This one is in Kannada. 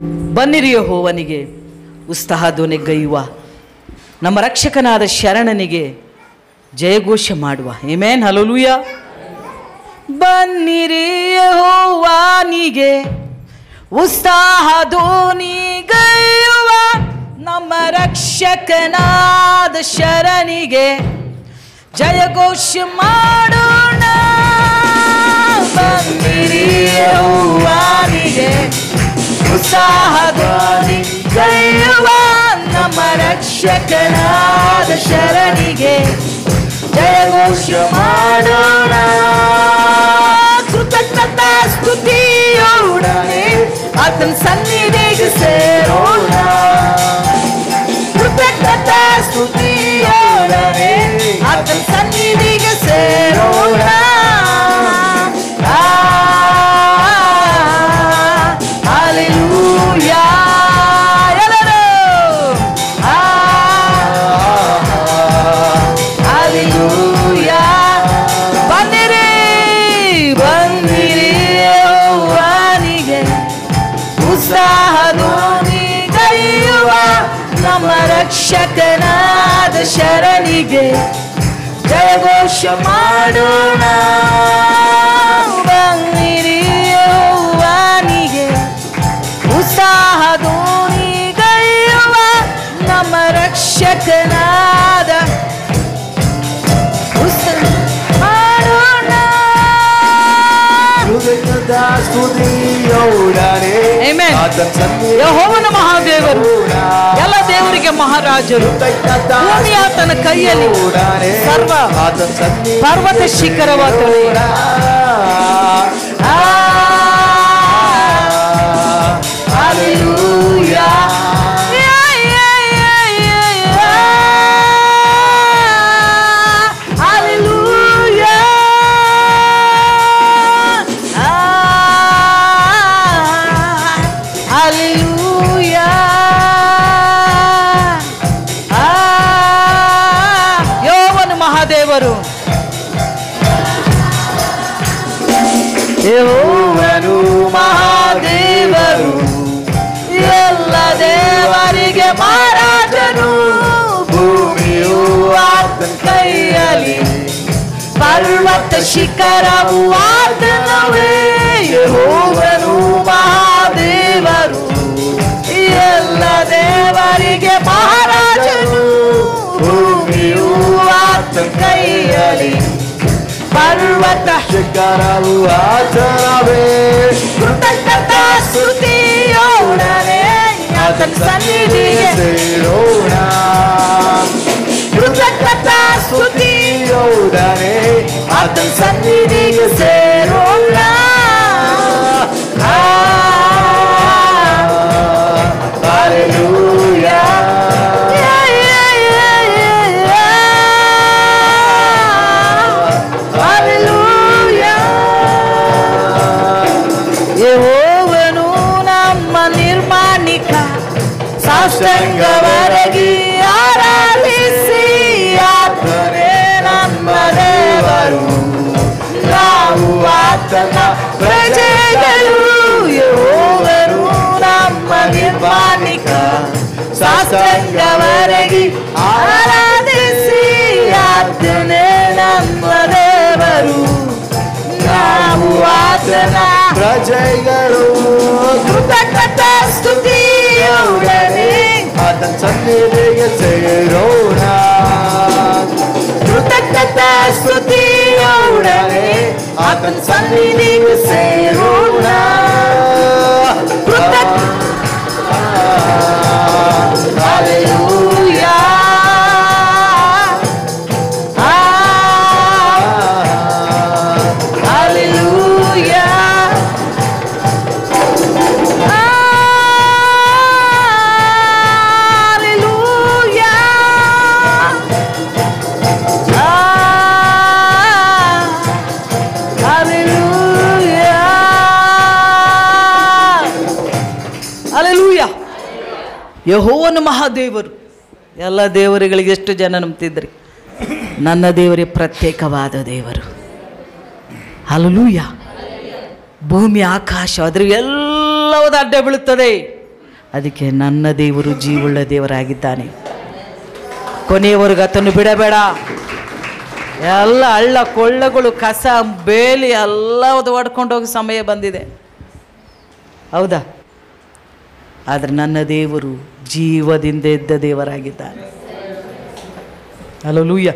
ಬನ್ನಿರಿ ಯೆಹೋವನಿಗೆ ಉತ್ಸಾಹಧ್ವನಿಗೈಯುವ, ನಮ್ಮ ರಕ್ಷಕನಾದ ಶರಣನಿಗೆ ಜಯಘೋಷ ಮಾಡುವ. Amen, hallelujah. ಬನ್ನಿರಿ ಯೆಹೋವನಿಗೆ ಉತ್ಸಾಹಧ್ವನಿಗೈಯುವ, ನಮ್ಮ ರಕ್ಷಕನಾದ ಶರಣನಿಗೆ ಜಯಘೋಷ ಮಾಡೋಣ. ಬನ್ನಿರಿ ಯೆಹೋವನಿಗೆ ಉತ್ಸಾಹಧ್ವನಿಗೈಯುವ, ನಮ್ಮ ರಕ್ಷಕನಾದ ಶರಣನಿಗೆ ಜಯಘೋಷ ಮಾಡೋಣ. ಕೃತಜ್ಞತಾ ಸ್ತುತಿಯೋಡನೆ ಆತನ ಸನ್ನಿಧಿಗೆ ಸೇರೋಣ. ಕೃತಜ್ಞತಾ ಸ್ತುತಿಯೋಡನೆ ಆತನ ಸನ್ನಿಧಿಗೆ ಸೇರೋಣ. ಹಲ್ಲೆಲೂಯಾ. ಎಲ್ಲರೂ ಹಲ್ಲೆಲೂಯಾ. ಬನ್ನಿರಿ ಬನ್ನಿರಿ ಯೆಹೋವನಿಗೆ ಉತ್ಸಾಹಧ್ವನಿಗೈಯುವ, ನಮ್ಮ ರಕ್ಷಕನಾದ ಶರಣನಿಗೆ ಜಯಘೋಷ ಮಾಡೋಣ. ಬನ್ನಿರಿ ಯೆಹೋವನಿಗೆ ಉತ್ಸಾಹಧ್ವನಿಗೈಯುವ, ನಮ್ಮ ರಕ್ಷಕನಾದ ಮಾಡೋಣ. ಯೆಹೋವನ ಮಹಾದೇವರು, ಎಲ್ಲ ದೇವರಿಗೆ ಮಹಾರಾಜರು, ಭೂಮಿ ಆತನ ಕೈಯಲ್ಲಿ, ಸರ್ವ ಪರ್ವತ ಶಿಖರವಾತನೇ. ಹಲ್ಲೆಲೂಯಾ. ದೇವರು ಯೆಹೋವನು ಮಹಾದೇವರು, ಎಲ್ಲ ದೇವರಿಗೆ ಮಹಾರಾಜನು, ಭೂಮಿಯು ಆತನ ಕೈಯಲ್ಲಿ, ಪರ್ವತ ಶಿಖರವು ಆತನವೇ. ಯೆಹೋವನು ಮಹಾದೇವರು, ಎಲ್ಲ ದೇವರಿಗೆ ಮಹಾರಾಜನು, ಭೂಮಿಯು ಆತನ ಕೈಯಲ್ಲಿ, ಪರ್ವತ ಶಿಖರವು ಆತನವೇ. ಕೃತಜ್ಞತಾ ಸ್ತುತಿಯೋಡನೆ ಆತನ ಸನ್ನಿಧಿಗೆ ಸೇರೋಣ. ಕೃತಜ್ಞತಾ ಸ್ತುತಿಯೋಡನೆ ಆತನ ಸನ್ನಿಧಿಗೆ ಸೇರೋಣ. ಹಲ್ಲೆಲೂಯಾ. ಯೆಹೋವನು ನಮ್ಮ ನಿರ್ಮಾಣಿಕ, ಸಾಷ್ಟಾಂಗವರೆಗಿ ಆರಾಧಿಸಿ, ಆತನೇ ನಮ್ಮ ದೇವರು, ನಾವು ಆತನ ಪ್ರಜೆಗಳು. ಯೆಹೋವನು ನಮ್ಮ ನಿರ್ಮಾಣಿಕ, ಸಾಷ್ಟಾಂಗವರೆಗಿ ಆರಾಧಿಸಿ, ಆತನೇ ನಮ್ಮ ದೇವರು, ನಾವು ಆತನ ಪ್ರಜೆಗಳು. ಕೃತಜ್ಞತಾ ಸ್ತುತಿಯೋಡನೆ ಆತನ ಸನ್ನಿಧಿಗೆ ಸೇರೋಣ. ಕೃತಜ್ಞತಾ ಸ್ತುತಿಯೋಡನೆ ಆತನ ಸನ್ನಿಧಿಗೆ ಸೇರೋಣ. ಹಲ್ಲೆಲೂಯಾ. ಹಲ್ಲೆಲೂಯಾ. ಹಲ್ಲೆಲೂಯಾ. ಯೆಹೋವನು ಮಹಾದೇವರು, ಎಲ್ಲ ದೇವರುಗಳಿಗೆ ಎಷ್ಟು ಜನ ನಂಬ್ತಿದ್ರಿ? ನನ್ನ ದೇವರೇ ಪ್ರತ್ಯೇಕವಾದ ದೇವರು. ಹಲ್ಲೆಲೂಯಾ. ಭೂಮಿ ಆಕಾಶ ಅದ್ರ ಎಲ್ಲವೂ ಅಡ್ಡ ಬೀಳುತ್ತದೆ. ಅದಕ್ಕೆ ನನ್ನ ದೇವರು ಜೀವುಳ್ಳ ದೇವರಾಗಿದ್ದಾನೆ. ಕೊನೆಯವರೆಗೂ ಆತನು ಬಿಡಬೇಡ. ಎಲ್ಲ ಹಳ್ಳ ಕೊಳ್ಳಗಳು ಕಸ ಬೇಲಿ ಎಲ್ಲ ಹೊಡ್ಕೊಂಡು ಹೋಗೋ ಸಮಯ ಬಂದಿದೆ, ಹೌದಾ? ಆದರೆ ನನ್ನ ದೇವರು ಜೀವದಿಂದ ಇದ್ದ ದೇವರಾಗಿದ್ದಾನೆ. ಹಲ್ಲೆಲೂಯಾ.